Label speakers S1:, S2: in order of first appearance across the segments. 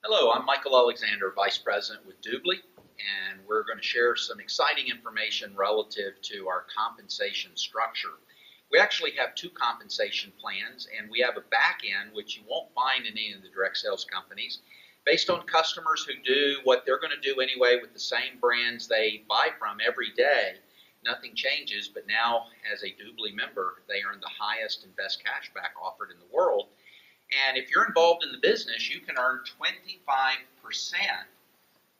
S1: Hello, I'm Michael Alexander, Vice President with Dubli, and we're going to share some exciting information relative to our compensation structure. We actually have two compensation plans, and we have a back end, which you won't find in any of the direct sales companies, based on customers who do what they're going to do anyway with the same brands they buy from every day. Nothing changes, but now as a Dubli member, they earn the highest and best cashback offered in the world. And if you're involved in the business, you can earn 25%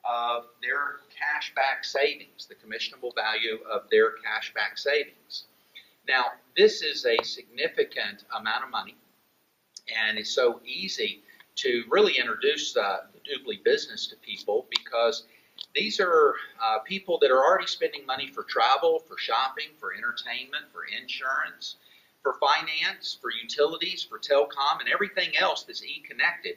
S1: of their cashback savings, the commissionable value of their cashback savings. Now, this is a significant amount of money, and it's so easy to really introduce the Dubli business to people because these are people that are already spending money for travel, for shopping, for entertainment, for insurance, for finance, for utilities, for telecom, and everything else that's e-connected.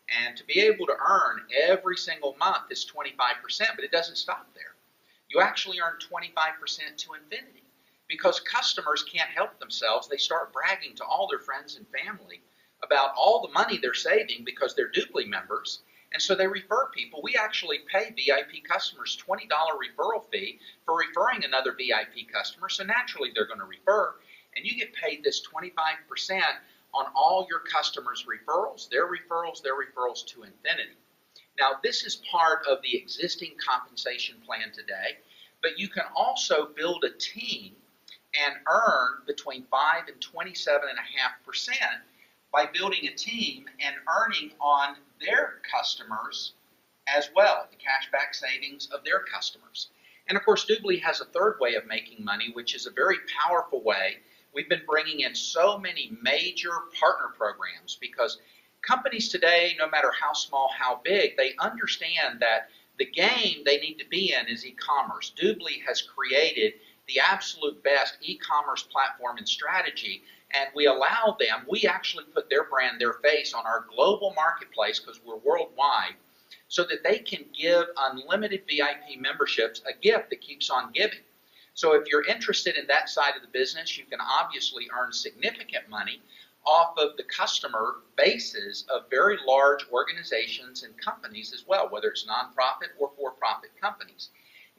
S1: And to be able to earn every single month is 25%, but it doesn't stop there. You actually earn 25% to infinity because customers can't help themselves. They start bragging to all their friends and family about all the money they're saving because they're Dubli members, and so they refer people. We actually pay VIP customers $20 referral fee for referring another VIP customer, so naturally they're going to refer. And you get paid this 25% on all your customers' referrals, their referrals to infinity. Now, this is part of the existing compensation plan today, but you can also build a team and earn between 5 and 27.5% by building a team and earning on their customers as well, the cashback savings of their customers. And of course, Dubli has a third way of making money, which is a very powerful way. We've been bringing in so many major partner programs because companies today, no matter how small, how big, they understand that the game they need to be in is e-commerce. Dubli has created the absolute best e-commerce platform and strategy, and we allow them, we actually put their brand, their face on our global marketplace because we're worldwide, so that they can give unlimited VIP memberships, a gift that keeps on giving. So if you're interested in that side of the business, you can obviously earn significant money off of the customer bases of very large organizations and companies as well, whether it's nonprofit or for-profit companies.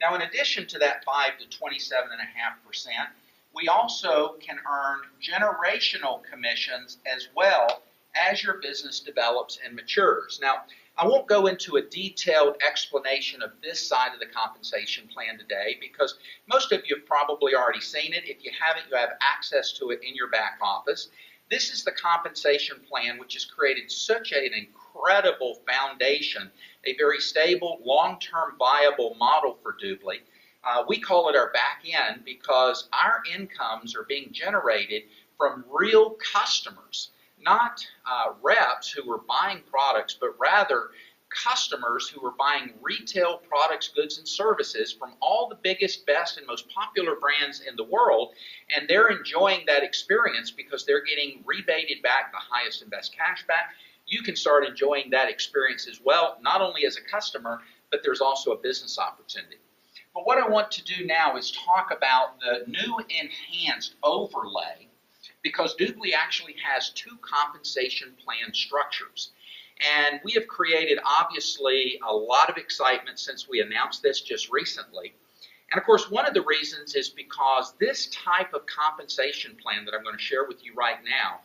S1: Now, in addition to that 5 to 27.5%, we also can earn generational commissions as well as your business develops and matures. Now, I won't go into a detailed explanation of this side of the compensation plan today because most of you have probably already seen it. If you haven't, you have access to it in your back office. This is the compensation plan, which has created such an incredible foundation, a very stable, long-term viable model for Dubli. We call it our back end because our incomes are being generated from real customers, not reps who were buying products, but rather customers who were buying retail products, goods, and services from all the biggest, best, and most popular brands in the world, and they're enjoying that experience because they're getting rebated back the highest and best cash back. You can start enjoying that experience as well, not only as a customer, but there's also a business opportunity. But what I want to do now is talk about the new enhanced overlay because Dubli actually has two compensation plan structures. And we have created, obviously, a lot of excitement since we announced this just recently. And of course, one of the reasons is because this type of compensation plan that I'm going to share with you right now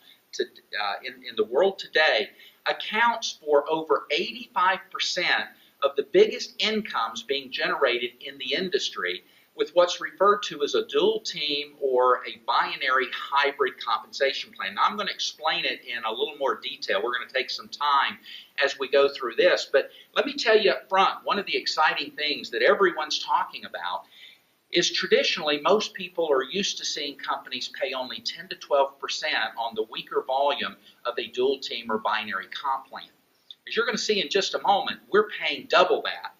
S1: in the world today accounts for over 85% of the biggest incomes being generated in the industry with what's referred to as a dual team or a binary hybrid compensation plan. Now, I'm going to explain it in a little more detail. We're going to take some time as we go through this, but let me tell you up front, one of the exciting things that everyone's talking about is traditionally most people are used to seeing companies pay only 10 to 12% on the weaker volume of a dual team or binary comp plan. As you're going to see in just a moment, we're paying double that.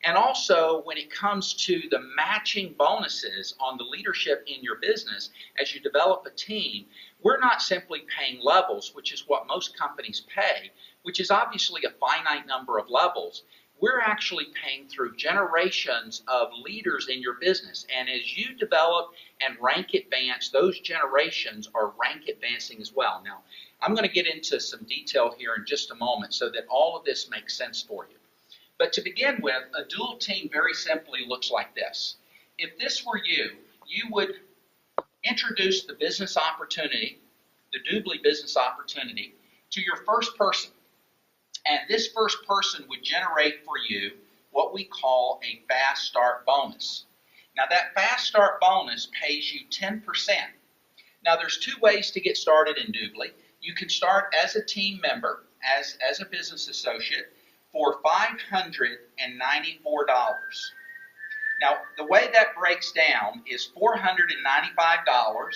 S1: And also, when it comes to the matching bonuses on the leadership in your business, as you develop a team, we're not simply paying levels, which is what most companies pay, which is obviously a finite number of levels. We're actually paying through generations of leaders in your business. And as you develop and rank advance, those generations are rank advancing as well. Now, I'm going to get into some detail here in just a moment so that all of this makes sense for you. But to begin with, a dual team very simply looks like this. If this were you, you would introduce the business opportunity, the Dubli business opportunity, to your first person. And this first person would generate for you what we call a fast start bonus. Now that fast start bonus pays you 10%. Now there's two ways to get started in Dubli. You can start as a team member, as a business associate, for $594. Now the way that breaks down is $495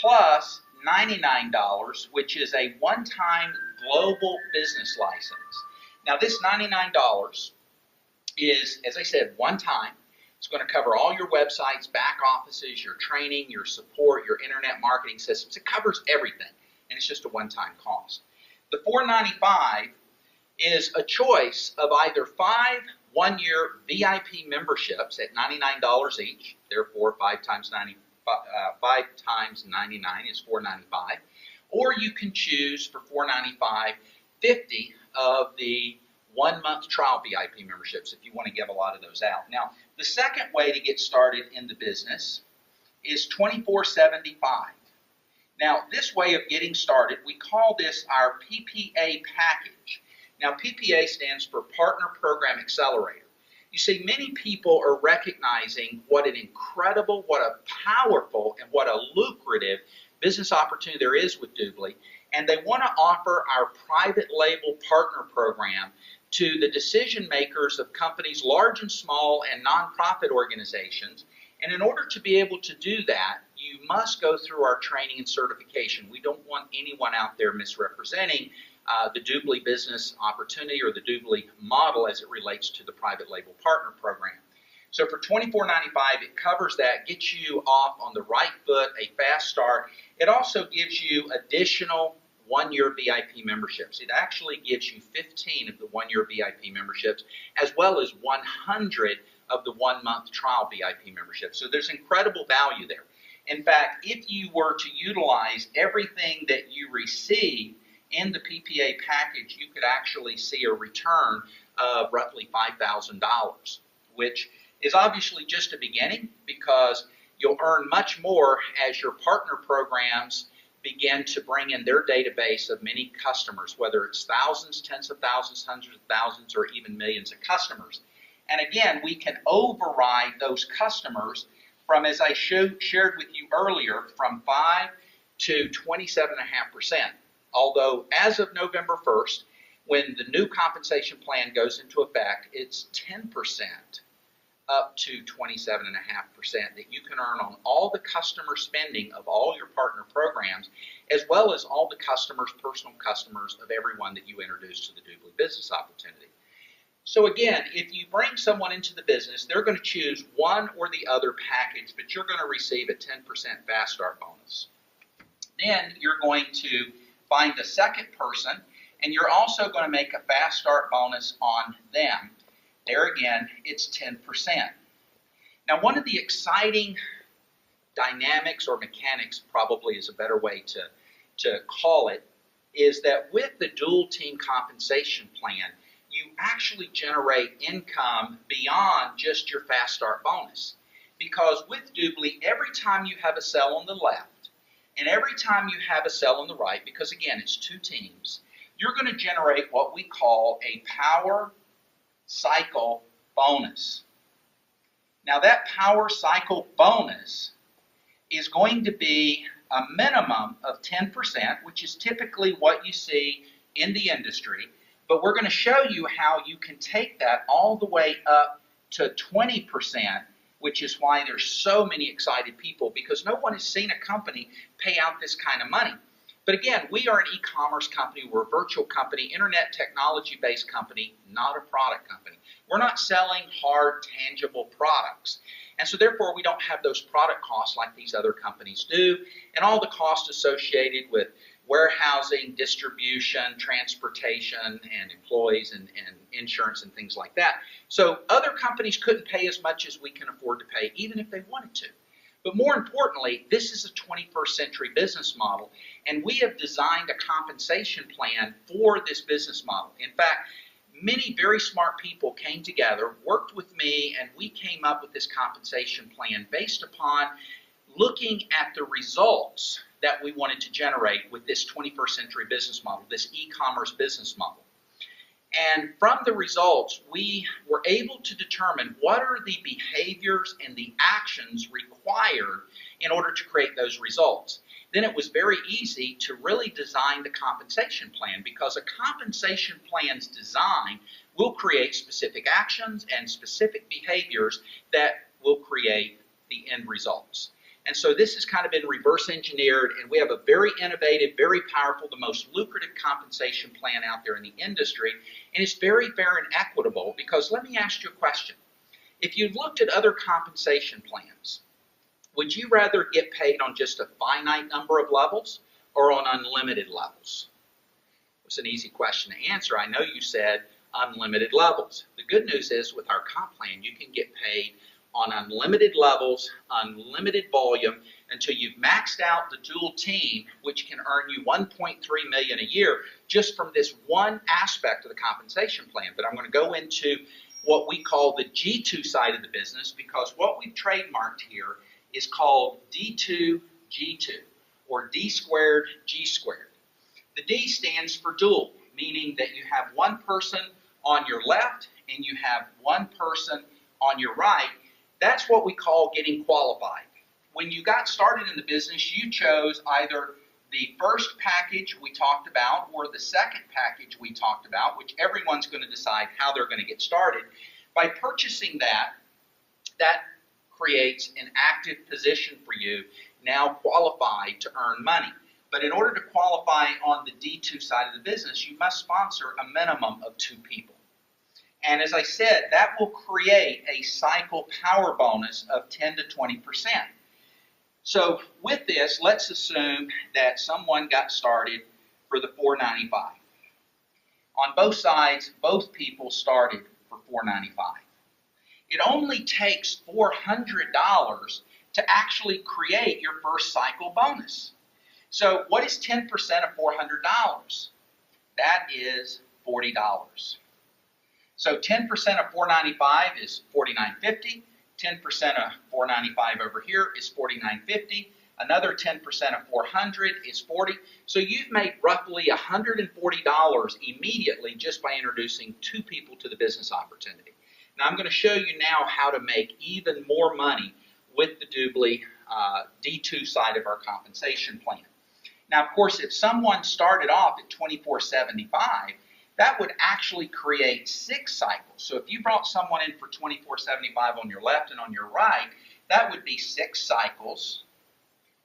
S1: plus $99, which is a one-time global business license. Now this $99 is, as I said, one time. It's going to cover all your websites, back offices, your training, your support, your internet marketing systems. It covers everything, and it's just a one-time cost. The $495 is a choice of either 5 one-year VIP memberships at $99 each. Therefore, 5 times 99 is $495. Or you can choose for $495 50 of the 1-month trial VIP memberships if you want to give a lot of those out. Now, the second way to get started in the business is $24.75. Now, this way of getting started, we call this our PPA package. Now, PPA stands for Partner Program Accelerator. You see, many people are recognizing what an incredible, what a powerful, and what a lucrative business opportunity there is with Dubli, and they want to offer our private label partner program to the decision makers of companies large and small and nonprofit organizations. And in order to be able to do that, you must go through our training and certification. We don't want anyone out there misrepresenting the Dubli business opportunity or the Dubli model as it relates to the private label partner program. So for $24.95, it covers that, gets you off on the right foot, a fast start. It also gives you additional one-year VIP memberships. It actually gives you 15 of the one-year VIP memberships, as well as 100 of the 1-month trial VIP memberships. So there's incredible value there. In fact, if you were to utilize everything that you receive in the PPA package, you could actually see a return of roughly $5,000, which is obviously just a beginning, because you'll earn much more as your partner programs begin to bring in their database of many customers, whether it's thousands, tens of thousands, hundreds of thousands, or even millions of customers. And again, we can override those customers from, as I shared with you earlier, from 5 to 27.5%. Although as of November 1st, when the new compensation plan goes into effect, it's 10% up to 27.5% that you can earn on all the customer spending of all your partner programs, as well as all the customers, personal customers of everyone that you introduce to the Dubli business opportunity. So again, if you bring someone into the business, they're going to choose one or the other package, but you're going to receive a 10% fast start bonus. Then you're going to find a second person, and you're also going to make a fast start bonus on them. There again, it's 10%. Now, one of the exciting dynamics or mechanics, probably is a better way to call it, is that with the dual team compensation plan, you actually generate income beyond just your fast start bonus. Because with Dubli, every time you have a cell on the left and every time you have a cell on the right, because again, it's two teams, you're going to generate what we call a power cycle bonus. Now that power cycle bonus is going to be a minimum of 10%, which is typically what you see in the industry, but we're going to show you how you can take that all the way up to 20%, which is why there's so many excited people, because no one has seen a company pay out this kind of money. But again, we are an e-commerce company, we're a virtual company, internet technology-based company, not a product company. We're not selling hard, tangible products. And so therefore, we don't have those product costs like these other companies do, and all the costs associated with warehousing, distribution, transportation, and employees and insurance and things like that. So other companies couldn't pay as much as we can afford to pay, even if they wanted to. But more importantly, this is a 21st century business model, and we have designed a compensation plan for this business model. In fact, many very smart people came together, worked with me, and we came up with this compensation plan based upon looking at the results that we wanted to generate with this 21st century business model, this e-commerce business model. And from the results, we were able to determine what are the behaviors and the actions required in order to create those results. Then it was very easy to really design the compensation plan, because a compensation plan's design will create specific actions and specific behaviors that will create the end results. And so this has kind of been reverse engineered, and we have a very innovative, very powerful, the most lucrative compensation plan out there in the industry. And it's very fair and equitable, because let me ask you a question. If you looked at other compensation plans, would you rather get paid on just a finite number of levels or on unlimited levels? It's an easy question to answer. I know you said unlimited levels. The good news is with our comp plan, you can get paid on unlimited levels, unlimited volume, until you've maxed out the dual team, which can earn you $1.3 million a year just from this one aspect of the compensation plan. But I'm going to go into what we call the G2 side of the business, because what we've trademarked here is called D2G2, or D squared G squared. The D stands for dual, meaning that you have one person on your left and you have one person on your right. That's what we call getting qualified. When you got started in the business, you chose either the first package we talked about or the second package we talked about, which everyone's going to decide how they're going to get started. By purchasing that, that creates an active position for you, now qualified to earn money. But in order to qualify on the D2 side of the business, you must sponsor a minimum of 2 people. And as I said, that will create a cycle power bonus of 10 to 20%. So with this, let's assume that someone got started for the $4.95. On both sides, both people started for $4.95. It only takes $400 to actually create your first cycle bonus. So what is 10% of $400? That is $40. So 10% of $4.95 is $49.50. 10% of $4.95 over here is $49.50. Another 10% of $400 is $40. So you've made roughly $140 immediately just by introducing 2 people to the business opportunity. Now I'm going to show you now how to make even more money with the Dubli D2 side of our compensation plan. Now, of course, if someone started off at $24.75, that would actually create 6 cycles. So if you brought someone in for $24.75 on your left and on your right, that would be 6 cycles.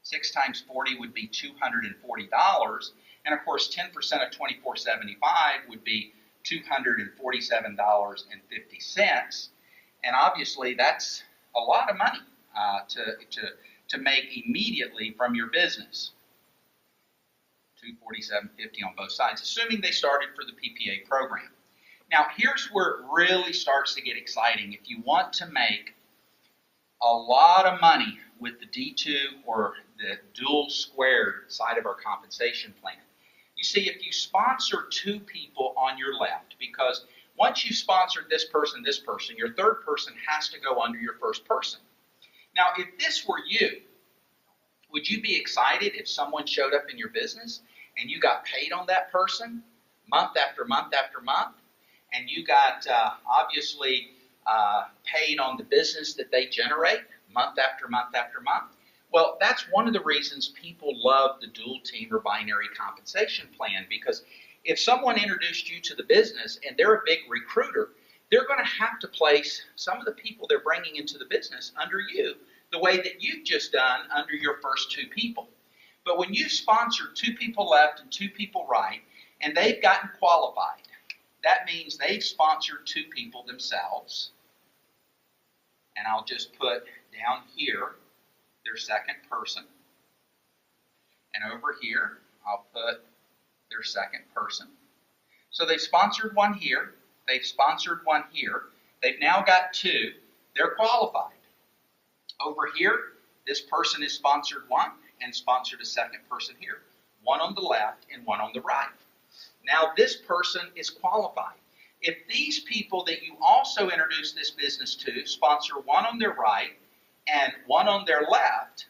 S1: 6 times 40 would be $240. And of course, 10% of $24.75 would be $247.50. And obviously, that's a lot of money to make immediately from your business. $247.50 on both sides, assuming they started for the PPA program. Now, here's where it really starts to get exciting. If you want to make a lot of money with the D2 or the dual squared side of our compensation plan, you see, if you sponsor 2 people on your left, because once you sponsored this person, your third person has to go under your first person. Now, if this were you, would you be excited if someone showed up in your business and you got paid on that person month after month after month, and you got obviously paid on the business that they generate month after month after month? Well, that's one of the reasons people love the dual team or binary compensation plan, because if someone introduced you to the business and they're a big recruiter, they're going to have to place some of the people they're bringing into the business under you, the way that you've just done under your first 2 people. But when you sponsor 2 people left and 2 people right, and they've gotten qualified, that means they've sponsored 2 people themselves. And I'll just put down here their second person. And over here, I'll put their second person. So they've sponsored 1 here. They've sponsored 1 here. They've now got 2. They're qualified. Over here, This person is sponsored one and sponsored a second person here. One on the left and one on the right. Now this person is qualified. If these people that you also introduce this business to sponsor one on their right and one on their left,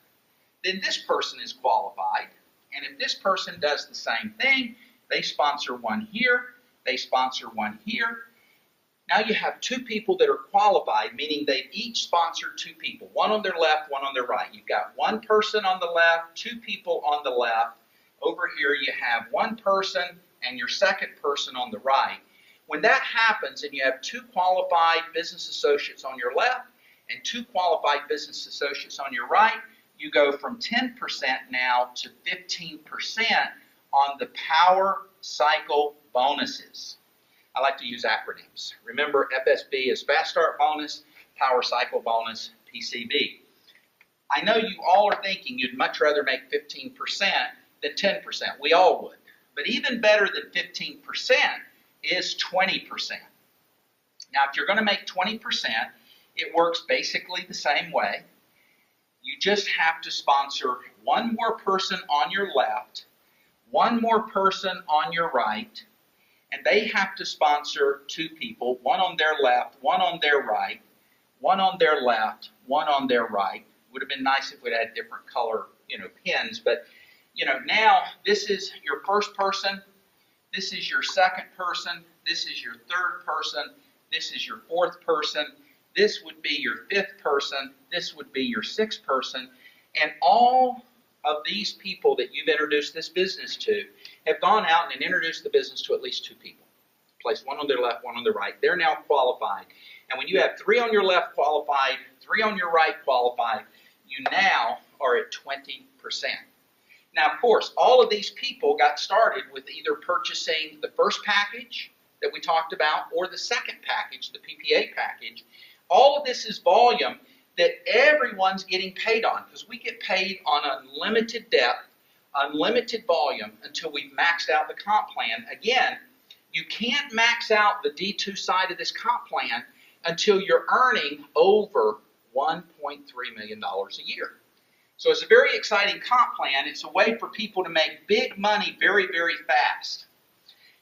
S1: then this person is qualified. And if this person does the same thing, they sponsor one here, they sponsor one here. Now you have two people that are qualified, meaning they've each sponsored two people, one on their left, one on their right. You've got one person on the left, two people on the left. Over here you have one person and your second person on the right. When that happens and you have two qualified business associates on your left and two qualified business associates on your right, you go from 10% now to 15% on the power cycle bonuses. I like to use acronyms. Remember, FSB is Fast Start Bonus, Power Cycle Bonus, PCB. I know you all are thinking you'd much rather make 15% than 10%. We all would. But even better than 15% is 20%. Now, if you're going to make 20%, it works basically the same way. You just have to sponsor one more person on your left, one more person on your right, and they have to sponsor two people, one on their left, one on their right, one on their left, one on their right. Would have been nice if we'd had different color, pins, but now this is your first person, this is your second person, this is your third person, this is your fourth person, this would be your fifth person, this would be your sixth person, and all of these people that you've introduced this business to have gone out and introduced the business to at least two people. Placed one on their left, one on their right. They're now qualified. And when you have three on your left qualified, three on your right qualified, you now are at 20%. Now, of course, all of these people got started with either purchasing the first package that we talked about or the second package, the PPA package. All of this is volume that everyone's getting paid on because we get paid on unlimited depth, unlimited volume until we've maxed out the comp plan. Again, you can't max out the D2 side of this comp plan until you're earning over $1.3 million a year. So it's a very exciting comp plan. It's a way for people to make big money very, very fast.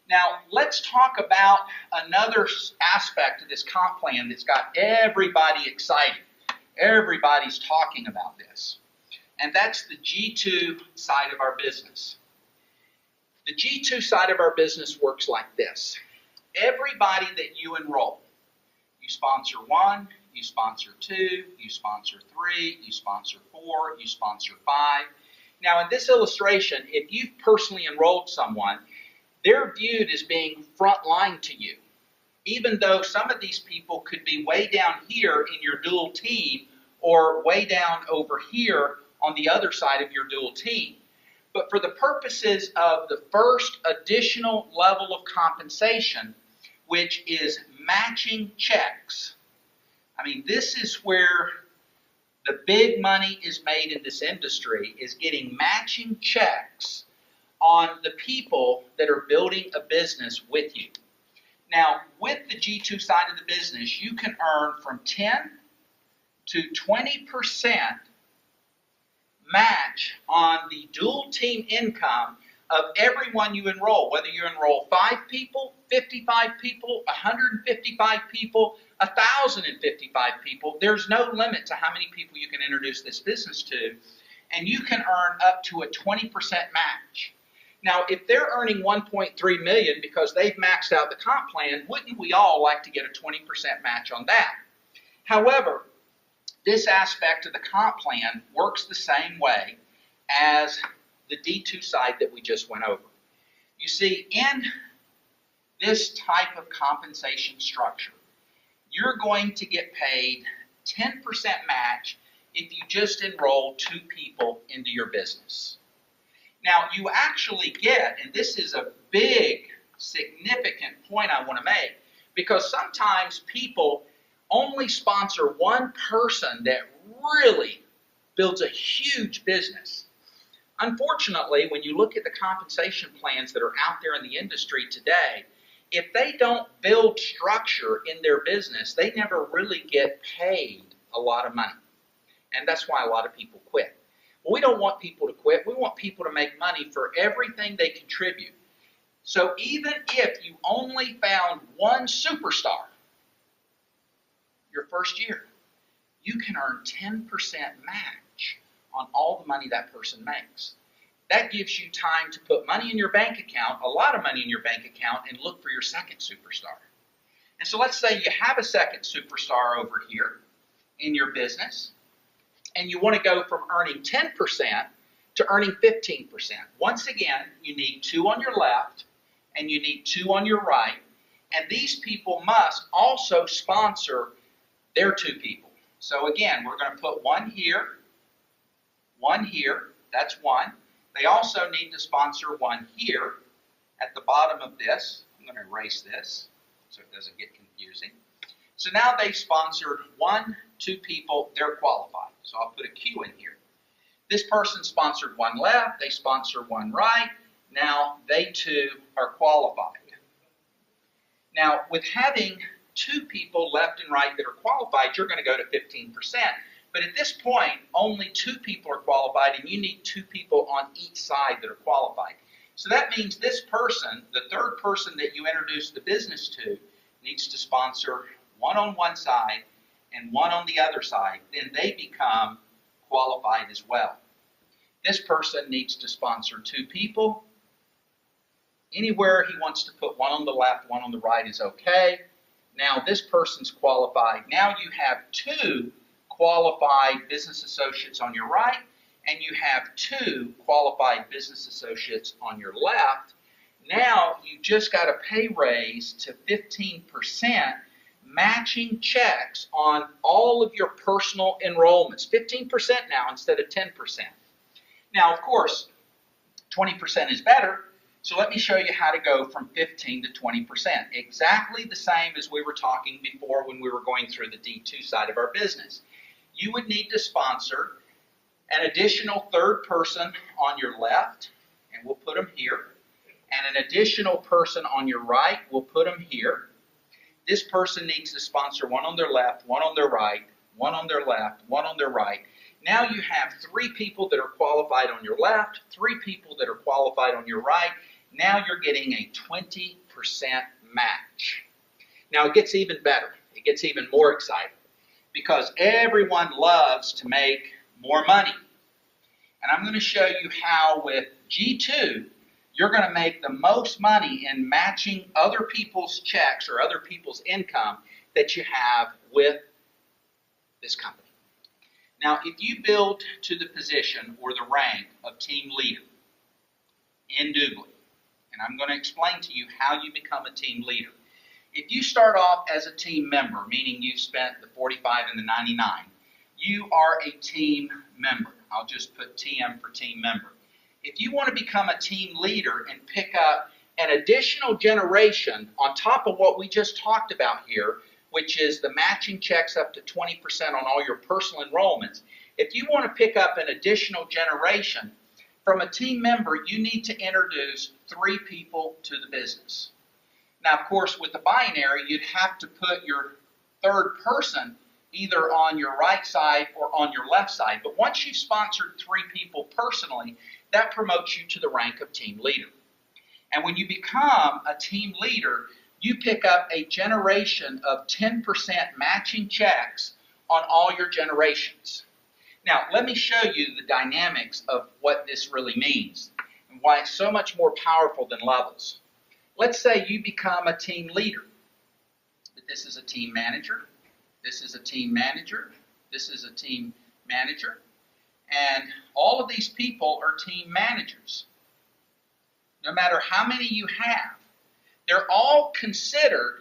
S1: Now, let's talk about another aspect of this comp plan that's got everybody excited. Everybody's talking about this. And that's the G2 side of our business. The G2 side of our business works like this. Everybody that you enroll, you sponsor one, you sponsor two, you sponsor three, you sponsor four, you sponsor five. Now in this illustration, if you've personally enrolled someone, they're viewed as being front line to you. Even though some of these people could be way down here in your dual team or way down over here on the other side of your dual team. But for the purposes of the first additional level of compensation, which is matching checks, I mean, this is where the big money is made in this industry, is getting matching checks on the people that are building a business with you. Now, with the G2 side of the business, you can earn from 10 to 20% match on the dual team income of everyone you enroll, whether you enroll 5 people, 55 people, 155 people, 1,055 people. There's no limit to how many people you can introduce this business to, and you can earn up to a 20% match. Now, if they're earning $1.3 million because they've maxed out the comp plan, wouldn't we all like to get a 20% match on that? However, this aspect of the comp plan works the same way as the D2 side that we just went over. You see, in this type of compensation structure, you're going to get paid 10% match if you just enroll 2 people into your business. Now, you actually get, and this is a big, significant point I want to make, because sometimes people only sponsor one person that really builds a huge business. Unfortunately, when you look at the compensation plans that are out there in the industry today, if they don't build structure in their business, they never really get paid a lot of money. And that's why a lot of people quit. Well, we don't want people to quit. We want people to make money for everything they contribute. So even if you only found one superstar your first year, you can earn 10% match on all the money that person makes. That gives you time to put money in your bank account, a lot of money in your bank account, and look for your second superstar. And so let's say you have a second superstar over here in your business, and you want to go from earning 10% to earning 15%. Once again, you need 2 on your left, and you need 2 on your right, and these people must also sponsor their 2 people. So again, we're going to put 1 here, that's 1. They also need to sponsor 1 here at the bottom of this. I'm going to erase this so it doesn't get confusing. So now they sponsored 1, 2 people, they're qualified. So I'll put a Q in here. This person sponsored 1 left, they sponsor 1 right. Now they too are qualified. Now with having 2 people left and right that are qualified, you're going to go to 15%. But at this point, only 2 people are qualified, and you need 2 people on each side that are qualified. So that means this person, the third person that you introduce the business to, needs to sponsor 1 on one side and 1 on the other side. Then they become qualified as well. This person needs to sponsor 2 people. Anywhere he wants to put 1 on the left, 1 on the right is okay. Now this person's qualified. Now you have 2 qualified business associates on your right, and you have 2 qualified business associates on your left. Now you just got a pay raise to 15%, matching checks on all of your personal enrollments. 15% now instead of 10%. Now, of course, 20% is better, so let me show you how to go from 15 to 20%. Exactly the same as we were talking before when we were going through the D2 side of our business. You would need to sponsor an additional third person on your left, and we'll put them here, and an additional person on your right, we'll put them here. This person needs to sponsor 1 on their left, 1 on their right, 1 on their left, 1 on their right. Now you have 3 people that are qualified on your left, 3 people that are qualified on your right. Now you're getting a 20% match. Now it gets even better. It gets even more exciting because everyone loves to make more money. And I'm going to show you how with G2, you're going to make the most money in matching other people's checks or other people's income that you have with this company. Now, if you build to the position or the rank of team leader in Dubli, and I'm going to explain to you how you become a team leader. If you start off as a team member, meaning you've spent the 45 and the 99, you are a team member. I'll just put TM for team member. If you want to become a team leader and pick up an additional generation on top of what we just talked about here, which is the matching checks up to 20% on all your personal enrollments, if you want to pick up an additional generation, from a team member, you need to introduce 3 people to the business. Now, of course, with the binary, you'd have to put your third person either on your right side or on your left side. But once you've sponsored 3 people personally, that promotes you to the rank of team leader. And when you become a team leader, you pick up a generation of 10% matching checks on all your generations. Now, let me show you the dynamics of what this really means and why it's so much more powerful than levels. Let's say you become a team leader. But this is a team manager. This is a team manager. This is a team manager. And all of these people are team managers. No matter how many you have, they're all considered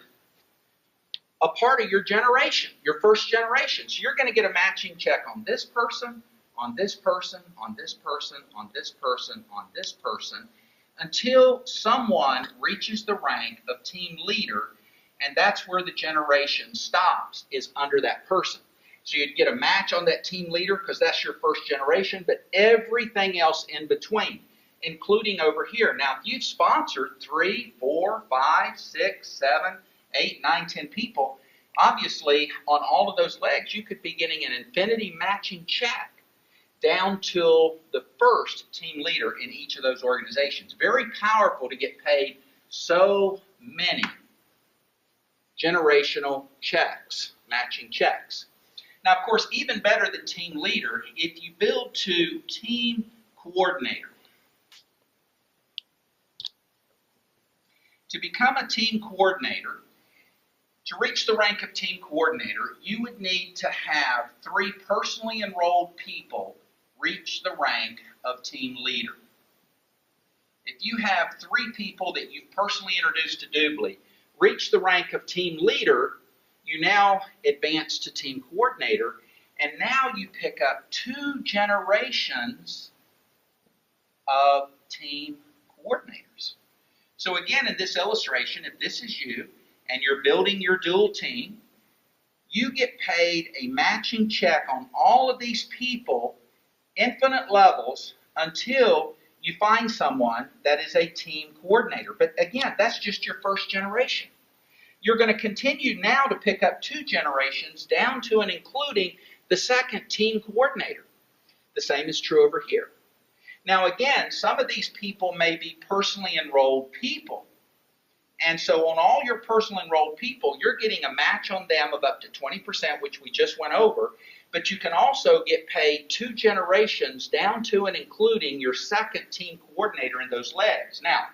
S1: a part of your generation, your first generation. So you're going to get a matching check on this person, on this person, on this person, on this person, on this person, until someone reaches the rank of team leader, and that's where the generation stops, is under that person. So you'd get a match on that team leader because that's your first generation, but everything else in between, including over here. Now, if you've sponsored 3, 4, 5, 6, 7, 8, 9, 10 people, Obviously, on all of those legs, you could be getting an infinity matching check down till the first team leader in each of those organizations. Very powerful to get paid so many generational checks, matching checks. Now, of course, even better than team leader, if you build to team coordinator. To become a team coordinator, to reach the rank of team coordinator, you would need to have 3 personally enrolled people reach the rank of team leader. If you have 3 people that you've personally introduced to Dubli reach the rank of team leader, you now advance to team coordinator, and now you pick up 2 generations of team coordinators. So again, in this illustration, if this is you and you're building your dual team, you get paid a matching check on all of these people, infinite levels, until you find someone that is a team coordinator. But again, that's just your first generation. You're going to continue now to pick up 2 generations down to and including the second team coordinator. The same is true over here. Now again, some of these people may be personally enrolled people. And so on all your personal enrolled people, you're getting a match on them of up to 20%, which we just went over. But you can also get paid 2 generations down to and including your second team coordinator in those legs. Now,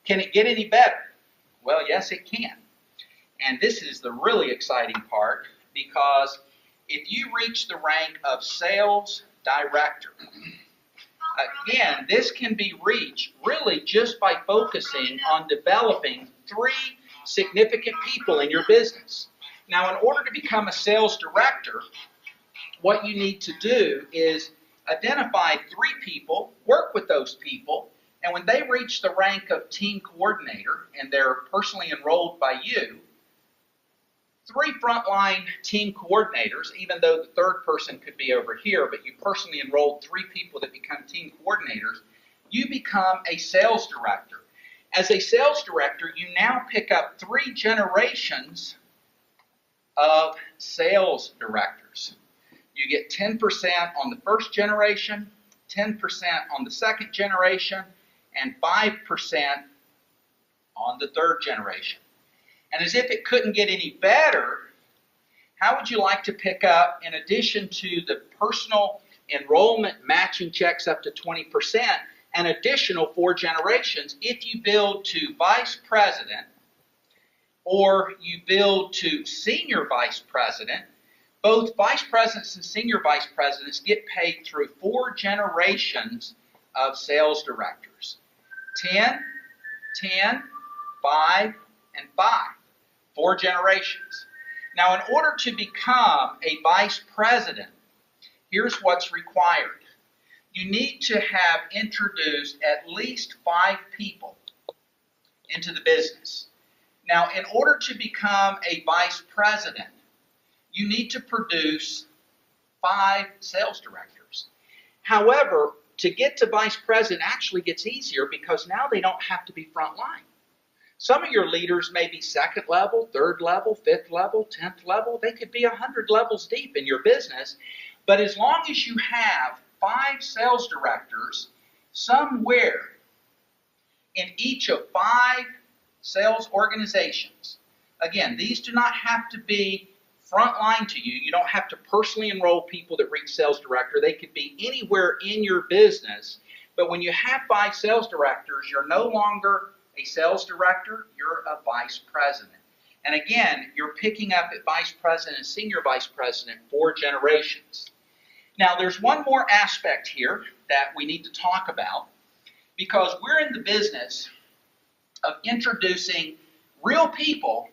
S1: can it get any better? Well, yes, it can. And this is the really exciting part, because if you reach the rank of sales director, again, this can be reached really just by focusing on developing 3 significant people in your business. Now, in order to become a sales director, what you need to do is identify 3 people, work with those people, and when they reach the rank of team coordinator and they're personally enrolled by you, 3 frontline team coordinators, even though the third person could be over here, but you personally enrolled 3 people that become team coordinators, you become a sales director. As a sales director, you now pick up 3 generations of sales directors. You get 10% on the first generation, 10% on the second generation, and 5% on the third generation. And as if it couldn't get any better, how would you like to pick up, in addition to the personal enrollment matching checks up to 20%, an additional 4 generations if you build to vice president or you build to senior vice president? Both vice presidents and senior vice presidents get paid through 4 generations of sales directors. 10, 10, 5, and 5. 4 generations. Now, in order to become a vice president, here's what's required. You need to have introduced at least 5 people into the business. Now, in order to become a vice president, you need to produce 5 sales directors. However, to get to vice president actually gets easier because now they don't have to be frontline. Some of your leaders may be 2nd level, 3rd level, 5th level, 10th level. They could be 100 levels deep in your business. But as long as you have 5 sales directors somewhere in each of 5 sales organizations, again, these do not have to be frontline to you. You don't have to personally enroll people that reach sales director. They could be anywhere in your business. But when you have 5 sales directors, you're no longer a sales director, you're a vice president. And again, you're picking up at vice president and senior vice president 4 generations. Now, there's one more aspect here that we need to talk about, because we're in the business of introducing real people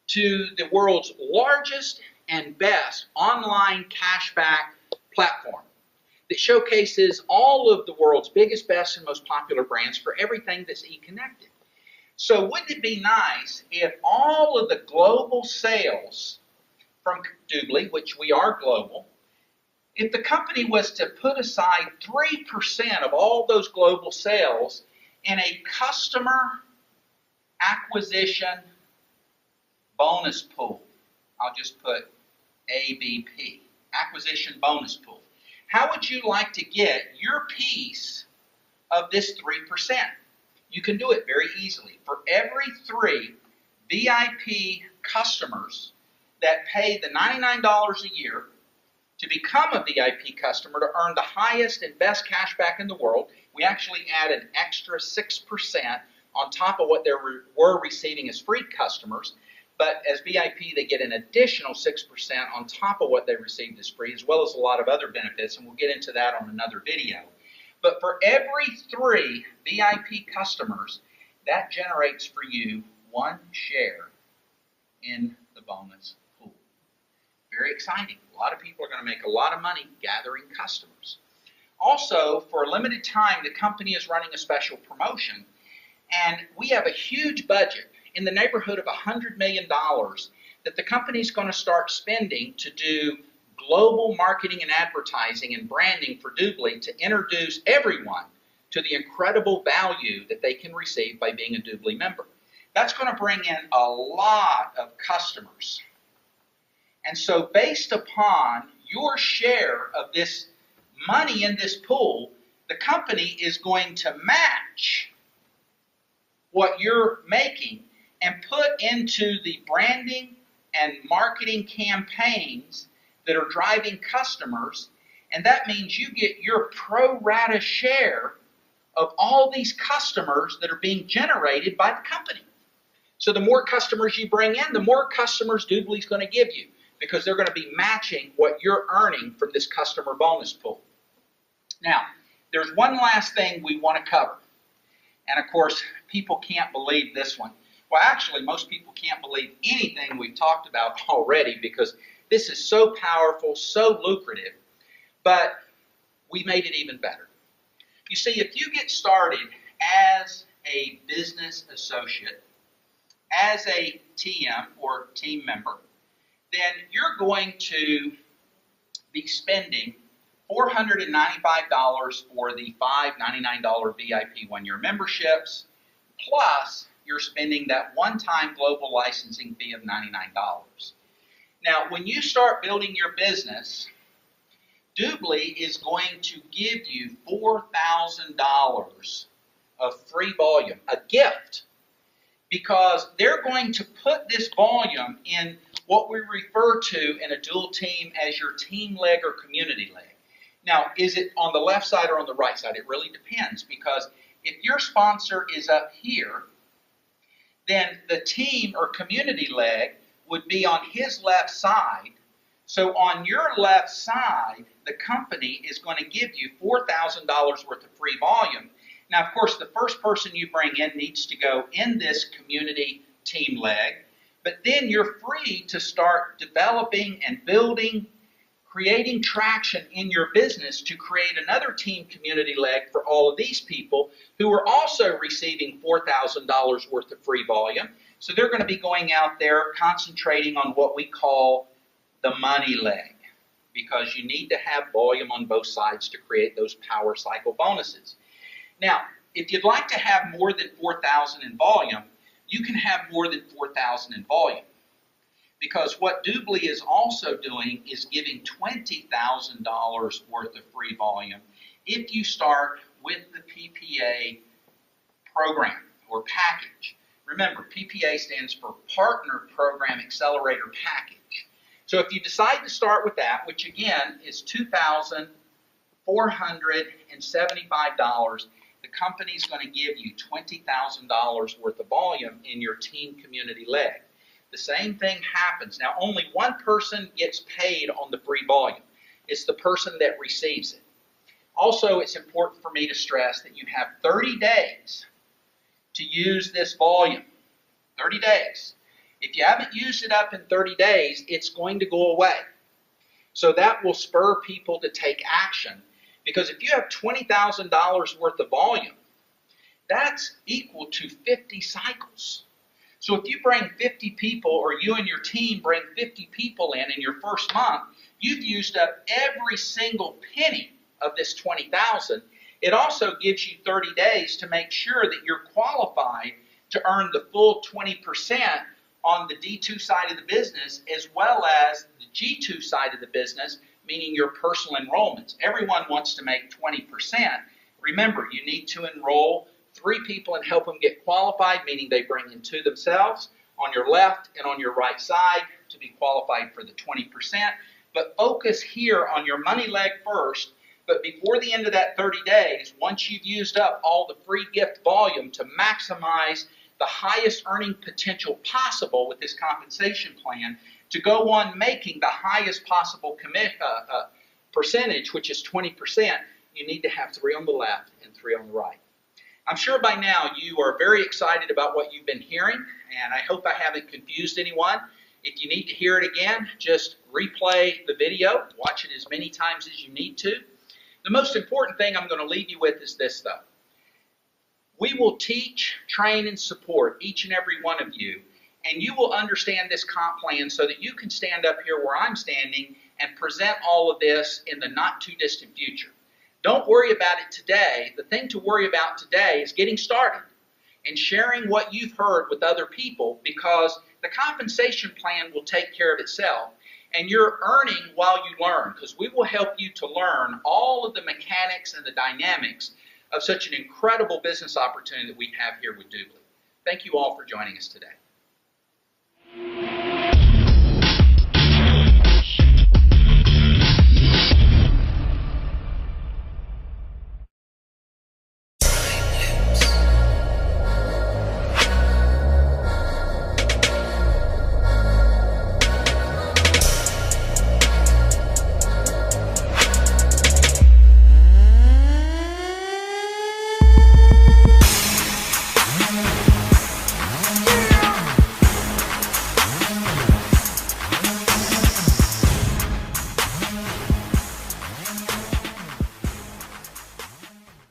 S1: to the world's largest and best online cashback platform that showcases all of the world's biggest, best, and most popular brands for everything that's e-connected. So wouldn't it be nice if all of the global sales from Dubli, which we are global, if the company was to put aside 3% of all those global sales in a customer acquisition bonus pool? I'll just put ABP, Acquisition Bonus Pool. How would you like to get your piece of this 3%? You can do it very easily. For every 3 VIP customers that pay the $99 a year to become a VIP customer to earn the highest and best cash back in the world, we actually add an extra 6% on top of what they were receiving as free customers. But as VIP, they get an additional 6% on top of what they received as free, as well as a lot of other benefits, and we'll get into that on another video. But for every 3 VIP customers, that generates for you 1 share in the bonus pool. Very exciting. A lot of people are going to make a lot of money gathering customers. Also, for a limited time, the company is running a special promotion, and we have a huge budget in the neighborhood of $100 million that the company is going to start spending to do global marketing and advertising and branding for Dubli to introduce everyone to the incredible value that they can receive by being a Dubli member. That's going to bring in a lot of customers. And so based upon your share of this money in this pool, the company is going to match what you're making and put into the branding and marketing campaigns that are driving customers, and that means you get your pro rata share of all these customers that are being generated by the company. So the more customers you bring in, the more customers Dubli's going to give you, because they're going to be matching what you're earning from this customer bonus pool. Now, there's one last thing we want to cover, and of course, people can't believe this one. Well, actually, most people can't believe anything we've talked about already because this is so powerful, so lucrative, but we made it even better. You see, if you get started as a business associate, as a TM or team member, then you're going to be spending $495 for the $599 VIP one-year memberships, plus you're spending that one-time global licensing fee of $99. Now, when you start building your business, Dubli is going to give you $4,000 of free volume, a gift, because they're going to put this volume in what we refer to in a dual team as your team leg or community leg. Now, is it on the left side or on the right side? It really depends, because if your sponsor is up here, then the team or community leg would be on his left side. So on your left side, the company is going to give you $4,000 worth of free volume. Now, of course, the first person you bring in needs to go in this community team leg, but then you're free to start developing and building, creating traction in your business to create another team community leg for all of these people who are also receiving $4,000 worth of free volume. So they're going to be going out there concentrating on what we call the money leg, because you need to have volume on both sides to create those power cycle bonuses. Now, if you'd like to have more than 4,000 in volume, you can have more than 4,000 in volume. Because what Dubli is also doing is giving $20,000 worth of free volume if you start with the PPA program or package. Remember, PPA stands for Partner Program Accelerator Package. So if you decide to start with that, which again is $2,475, the company is going to give you $20,000 worth of volume in your team community leg. The same thing happens. Now, only one person gets paid on the free volume. It's the person that receives it. Also, it's important for me to stress that you have 30 days to use this volume. 30 days. If you haven't used it up in 30 days, it's going to go away. So that will spur people to take action, because if you have $20,000 worth of volume, that's equal to 50 cycles. So if you bring 50 people, or you and your team bring 50 people in your first month, you've used up every single penny of this $20,000. It also gives you 30 days to make sure that you're qualified to earn the full 20% on the D2 side of the business as well as the G2 side of the business, meaning your personal enrollments. Everyone wants to make 20%. Remember, you need to enroll 3 people and help them get qualified, meaning they bring in 2 themselves on your left and on your right side to be qualified for the 20%. But focus here on your money leg first. But before the end of that 30 days, once you've used up all the free gift volume to maximize the highest earning potential possible with this compensation plan, to go on making the highest possible percentage, which is 20%, you need to have 3 on the left and 3 on the right. I'm sure by now you are very excited about what you've been hearing, and I hope I haven't confused anyone. If you need to hear it again, just replay the video, watch it as many times as you need to. The most important thing I'm going to leave you with is this, though. We will teach, train, and support each and every one of you, and you will understand this comp plan so that you can stand up here where I'm standing and present all of this in the not-too-distant future. Don't worry about it today. The thing to worry about today is getting started and sharing what you've heard with other people, because the compensation plan will take care of itself. And you're earning while you learn, because we will help you to learn all of the mechanics and the dynamics of such an incredible business opportunity that we have here with Dubli. Thank you all for joining us today.